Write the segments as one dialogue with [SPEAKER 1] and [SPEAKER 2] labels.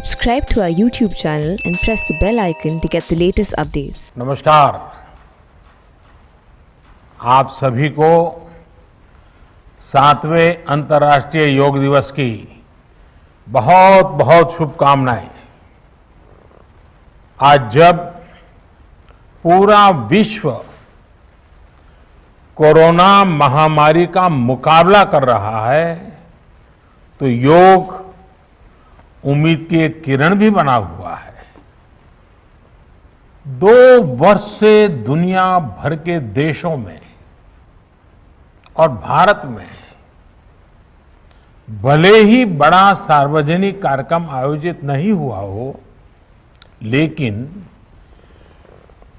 [SPEAKER 1] Subscribe to our YouTube channel and press the bell icon to get the latest updates.
[SPEAKER 2] नमस्कार। आप सभी को 7वें अंतर्राष्ट्रीय योग दिवस की बहुत बहुत शुभकामनाएं। आज जब पूरा विश्व कोरोना महामारी का मुकाबला कर रहा है तो योग उम्मीद की एक किरण भी बना हुआ है। 2 वर्ष से दुनिया भर के देशों में और भारत में भले ही बड़ा सार्वजनिक कार्यक्रम आयोजित नहीं हुआ हो, लेकिन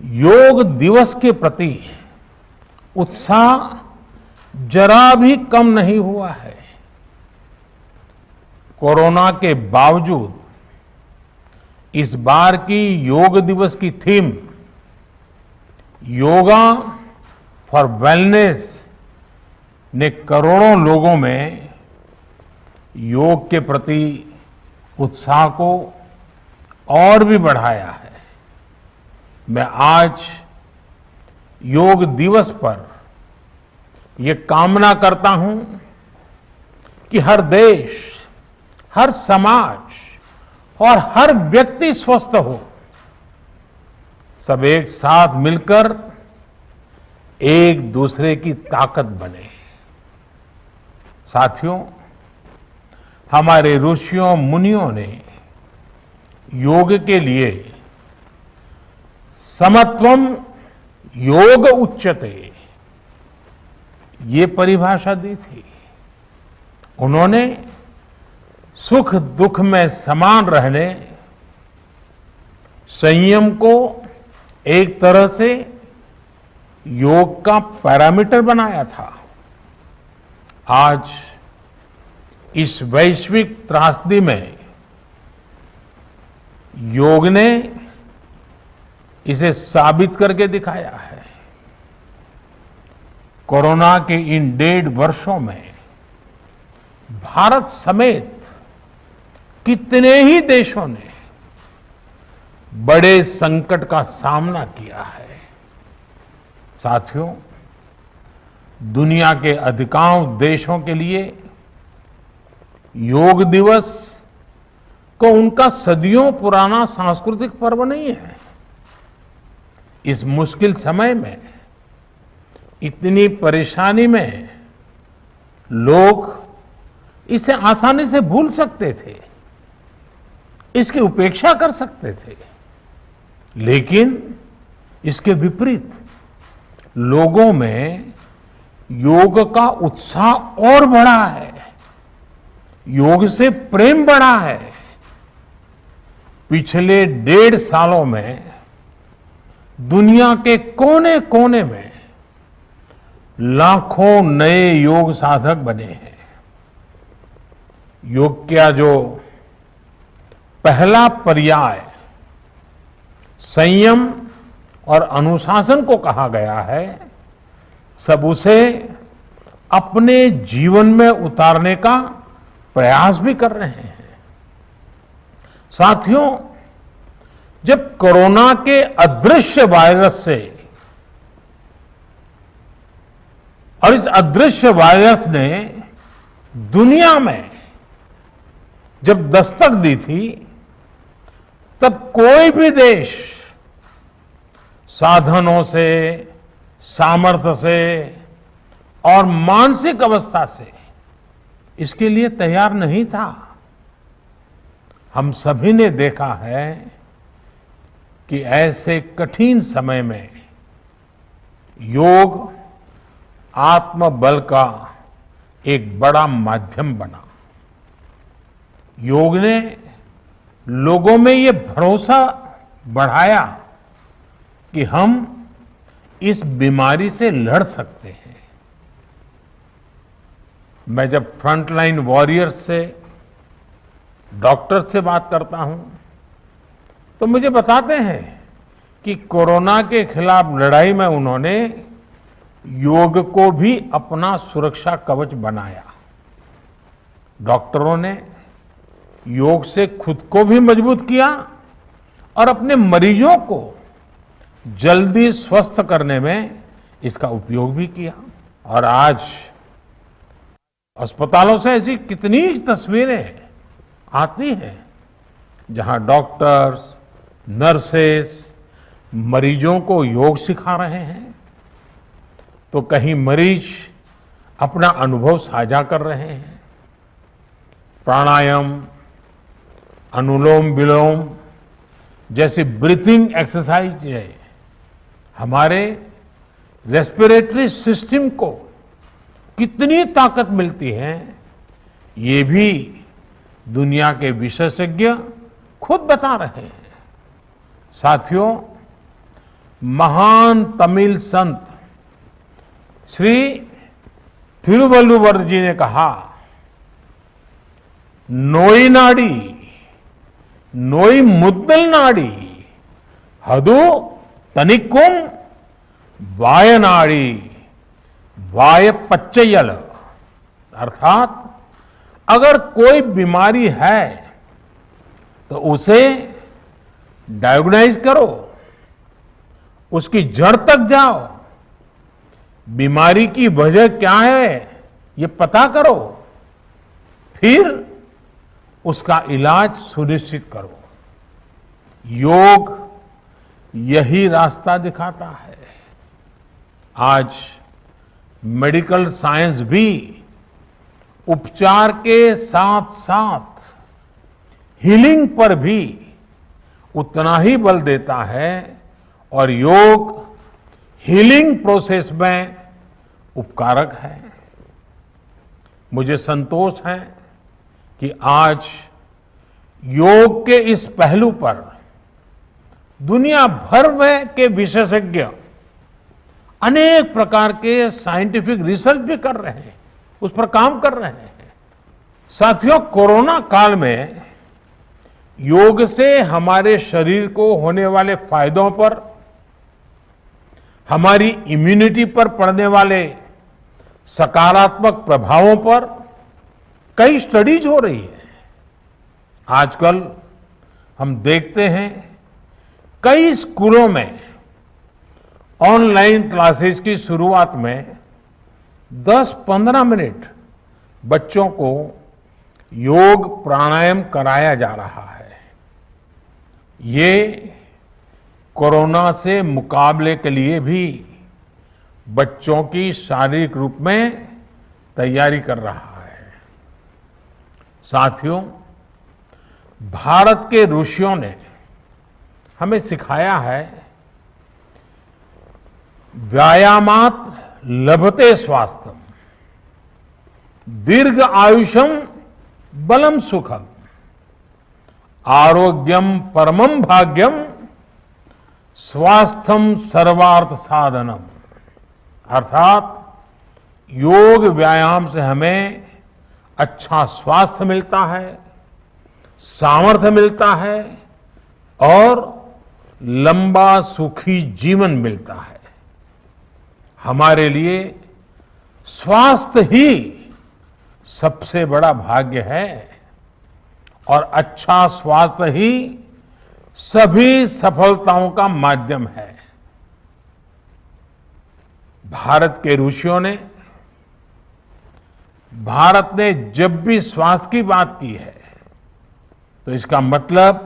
[SPEAKER 2] योग दिवस के प्रति उत्साह जरा भी कम नहीं हुआ है। कोरोना के बावजूद इस बार की योग दिवस की थीम योगा फॉर वेलनेस ने करोड़ों लोगों में योग के प्रति उत्साह को और भी बढ़ाया है। मैं आज योग दिवस पर ये कामना करता हूं कि हर देश, हर समाज और हर व्यक्ति स्वस्थ हो। सब एक साथ मिलकर एक दूसरे की ताकत बने। साथियों, हमारे ऋषियों मुनियों ने योग के लिए समत्वम योग उच्यते ये परिभाषा दी थी। उन्होंने सुख दुख में समान रहने, संयम को एक तरह से योग का पैरामीटर बनाया था। आज इस वैश्विक त्रासदी में योग ने इसे साबित करके दिखाया है। कोरोना के इन 1.5 वर्षों में भारत समेत कितने ही देशों ने बड़े संकट का सामना किया है। साथियों, दुनिया के अधिकांश देशों के लिए योग दिवस को उनका सदियों पुराना सांस्कृतिक पर्व नहीं है। इस मुश्किल समय में, इतनी परेशानी में लोग इसे आसानी से भूल सकते थे, इसकी उपेक्षा कर सकते थे, लेकिन इसके विपरीत लोगों में योग का उत्साह और बढ़ा है, योग से प्रेम बढ़ा है। पिछले 1.5 सालों में दुनिया के कोने कोने में लाखों नए योग साधक बने हैं। योग का जो पहला पर्याय संयम और अनुशासन को कहा गया है, सब उसे अपने जीवन में उतारने का प्रयास भी कर रहे हैं। साथियों, जब कोरोना के अदृश्य वायरस से और इस अदृश्य वायरस ने दुनिया में जब दस्तक दी थी, तब कोई भी देश साधनों से, सामर्थ्य से और मानसिक अवस्था से इसके लिए तैयार नहीं था। हम सभी ने देखा है कि ऐसे कठिन समय में योग आत्मबल का एक बड़ा माध्यम बना। योग ने लोगों में ये भरोसा बढ़ाया कि हम इस बीमारी से लड़ सकते हैं। मैं जब फ्रंटलाइन वॉरियर्स से, डॉक्टर से बात करता हूं तो मुझे बताते हैं कि कोरोना के खिलाफ लड़ाई में उन्होंने योग को भी अपना सुरक्षा कवच बनाया। डॉक्टरों ने योग से खुद को भी मजबूत किया और अपने मरीजों को जल्दी स्वस्थ करने में इसका उपयोग भी किया। और आज अस्पतालों से ऐसी कितनी तस्वीरें आती हैं जहां डॉक्टर्स, नर्सेस मरीजों को योग सिखा रहे हैं, तो कहीं मरीज अपना अनुभव साझा कर रहे हैं। प्राणायाम, अनुलोम विलोम जैसी ब्रीथिंग एक्सरसाइज है हमारे रेस्पिरेटरी सिस्टम को कितनी ताकत मिलती है, ये भी दुनिया के विशेषज्ञ खुद बता रहे हैं। साथियों, महान तमिल संत श्री तिरुवल्लुवर जी ने कहा, नोई नाडी नोई मुद्दल नाडी हदु तनिक्कुम वायनाडी वाय पच्चयल। अर्थात अगर कोई बीमारी है तो उसे डायग्नाइज करो, उसकी जड़ तक जाओ, बीमारी की वजह क्या है ये पता करो, फिर उसका इलाज सुनिश्चित करो। योग यही रास्ता दिखाता है। आज मेडिकल साइंस भी उपचार के साथ साथ हीलिंग पर भी उतना ही बल देता है और योग हीलिंग प्रोसेस में उपकारक है। मुझे संतोष है कि आज योग के इस पहलू पर दुनिया भर में के विशेषज्ञ अनेक प्रकार के साइंटिफिक रिसर्च भी कर रहे हैं, उस पर काम कर रहे हैं। साथियों, कोरोना काल में योग से हमारे शरीर को होने वाले फायदों पर, हमारी इम्यूनिटी पर पड़ने वाले सकारात्मक प्रभावों पर कई स्टडीज हो रही है। आजकल हम देखते हैं कई स्कूलों में ऑनलाइन क्लासेस की शुरुआत में 10-15 मिनट बच्चों को योग प्राणायाम कराया जा रहा है। ये कोरोना से मुकाबले के लिए भी बच्चों की शारीरिक रूप में तैयारी कर रहा है। साथियों, भारत के ऋषियों ने हमें सिखाया है, व्यायामात लभते स्वास्थ्यम, दीर्घ आयुषम बलम सुखम, आरोग्यम परमम भाग्यम, स्वास्थ्यम सर्वार्थ साधनम। अर्थात योग व्यायाम से हमें अच्छा स्वास्थ्य मिलता है, सामर्थ्य मिलता है और लंबा सुखी जीवन मिलता है। हमारे लिए स्वास्थ्य ही सबसे बड़ा भाग्य है और अच्छा स्वास्थ्य ही सभी सफलताओं का माध्यम है। भारत के ऋषियों ने, भारत ने जब भी स्वास्थ्य की बात की है तो इसका मतलब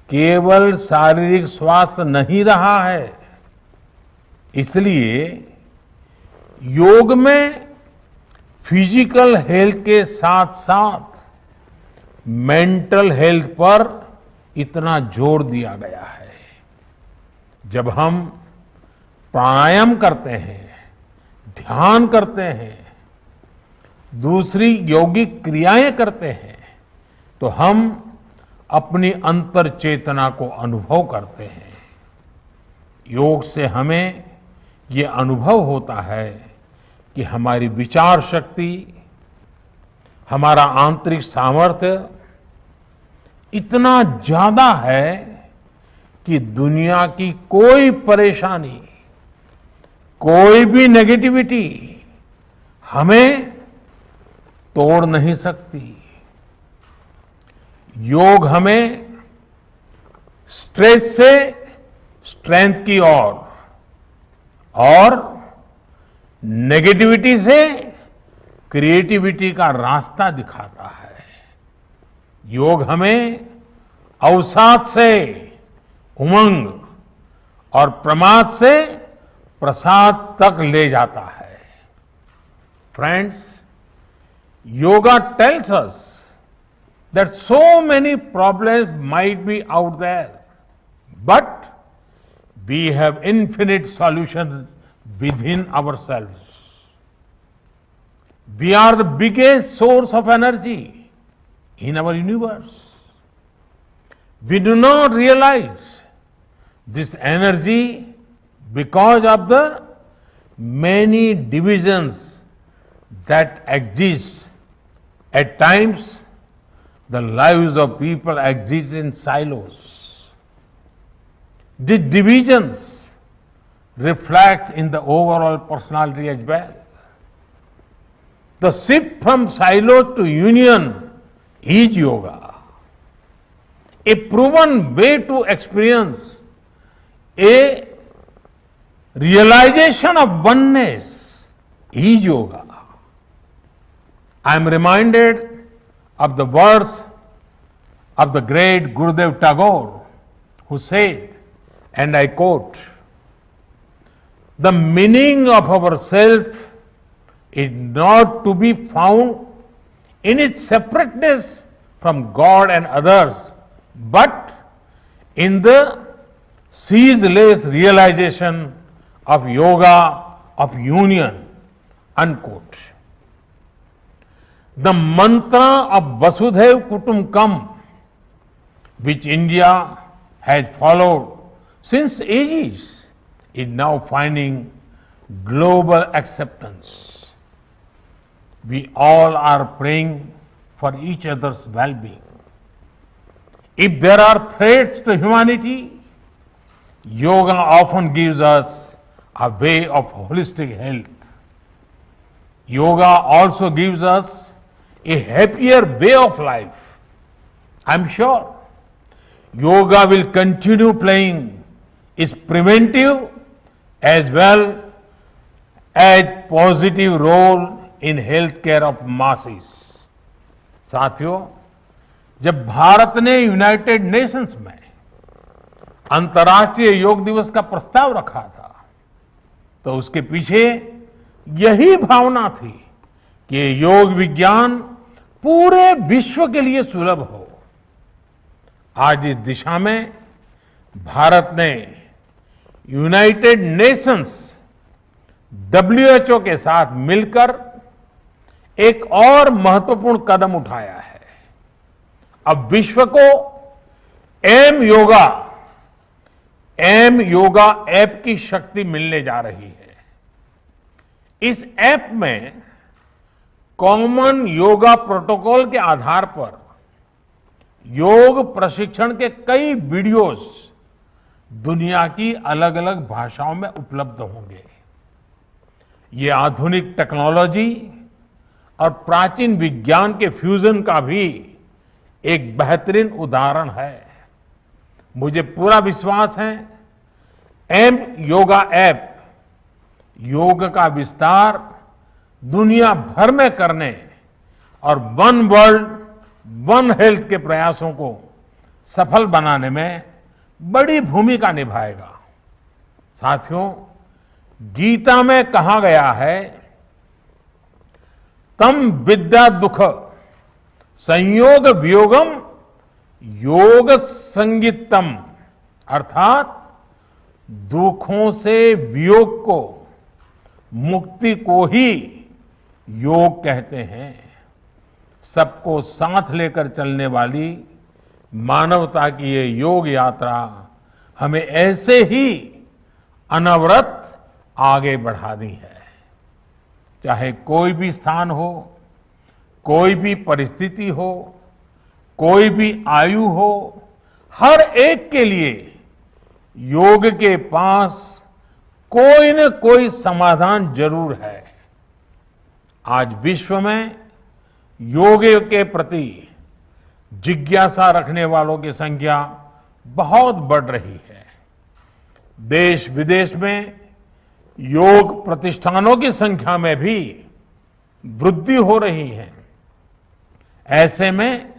[SPEAKER 2] केवल शारीरिक स्वास्थ्य नहीं रहा है। इसलिए योग में फिजिकल हेल्थ के साथ साथ मेंटल हेल्थ पर इतना जोर दिया गया है। जब हम प्राणायाम करते हैं, ध्यान करते हैं, दूसरी यौगिक क्रियाएं करते हैं, तो हम अपनी अंतर चेतना को अनुभव करते हैं। योग से हमें ये अनुभव होता है कि हमारी विचार शक्ति, हमारा आंतरिक सामर्थ्य इतना ज्यादा है कि दुनिया की कोई परेशानी, कोई भी नेगेटिविटी हमें तोड़ नहीं सकती। योग हमें स्ट्रेस से स्ट्रेंथ की ओर और नेगेटिविटी से क्रिएटिविटी का रास्ता दिखाता है। योग हमें अवसाद से उमंग और प्रमाद से प्रसाद तक ले जाता है। Friends, yoga tells us that so many problems might be out there, but we have infinite solutions within ourselves. We are the biggest source of energy in our universe. We do not realize this energy because of the many divisions that exist. At times, the lives of people exist in silos. These divisions reflect in the overall personality as well. The shift from silo to union is yoga. A proven way to experience a realization of oneness is yoga. I am reminded of the words of the great Gurudev Tagore, who said, and I quote, "The meaning of our self is not to be found in its separateness from God and others, but in the ceaseless realization of yoga of union," unquote. The mantra of Vasudhaiv Kutumbakam, which India has followed since ages, is now finding global acceptance. We all are praying for each other's well-being. If there are threats to humanity, yoga often gives us a way of holistic health. Yoga also gives us a happier way of life. I'm sure yoga will continue playing its preventive as well as positive role in healthcare of masses. साथियों, जब भारत ने United Nations में अंतर्राष्ट्रीय योग दिवस का प्रस्ताव रखा था, तो उसके पीछे यही भावना थी कि योग विज्ञान पूरे विश्व के लिए सुलभ हो। आज इस दिशा में भारत ने यूनाइटेड नेशंस WHO के साथ मिलकर एक और महत्वपूर्ण कदम उठाया है। अब विश्व को एम योगा ऐप की शक्ति मिलने जा रही है। इस ऐप में कॉमन योगा प्रोटोकॉल के आधार पर योग प्रशिक्षण के कई वीडियोस दुनिया की अलग अलग भाषाओं में उपलब्ध होंगे। ये आधुनिक टेक्नोलॉजी और प्राचीन विज्ञान के फ्यूजन का भी एक बेहतरीन उदाहरण है। मुझे पूरा विश्वास है एम योगा ऐप योग का विस्तार दुनिया भर में करने और वन वर्ल्ड वन हेल्थ के प्रयासों को सफल बनाने में बड़ी भूमिका निभाएगा। साथियों, गीता में कहा गया है, तम विद्या दुख संयोग वियोगम योग संगीतम, अर्थात दुखों से वियोग को, मुक्ति को ही योग कहते हैं। सबको साथ लेकर चलने वाली मानवता की ये योग यात्रा हमें ऐसे ही अनवरत आगे बढ़ानी है। चाहे कोई भी स्थान हो, कोई भी परिस्थिति हो, कोई भी आयु हो, हर एक के लिए योग के पास कोई न कोई समाधान जरूर है। आज विश्व में योग के प्रति जिज्ञासा रखने वालों की संख्या बहुत बढ़ रही है। देश विदेश में योग प्रतिष्ठानों की संख्या में भी वृद्धि हो रही है। ऐसे में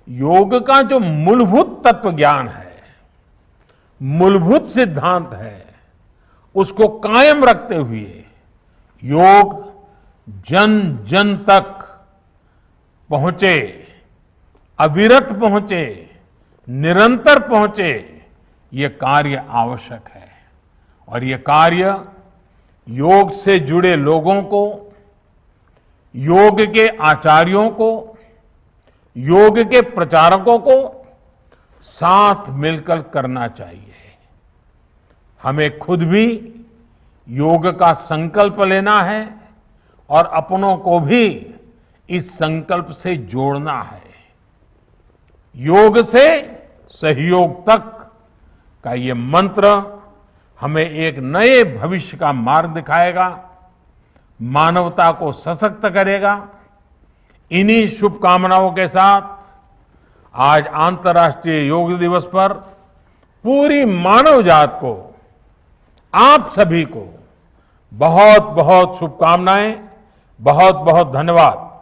[SPEAKER 2] योग का जो मूलभूत तत्व ज्ञान है, मूलभूत सिद्धांत है, उसको कायम रखते हुए योग जन जन तक पहुंचे, अविरत पहुंचे, निरंतर पहुंचे, ये कार्य आवश्यक है। और ये कार्य योग से जुड़े लोगों को, योग के आचार्यों को, योग के प्रचारकों को साथ मिलकर करना चाहिए। हमें खुद भी योग का संकल्प लेना है और अपनों को भी इस संकल्प से जोड़ना है। योग से सहयोग तक का ये मंत्र हमें एक नए भविष्य का मार्ग दिखाएगा, मानवता को सशक्त करेगा। इन्हीं शुभकामनाओं के साथ आज अंतर्राष्ट्रीय योग दिवस पर पूरी मानव जात को, आप सभी को बहुत बहुत शुभकामनाएं, बहुत बहुत धन्यवाद।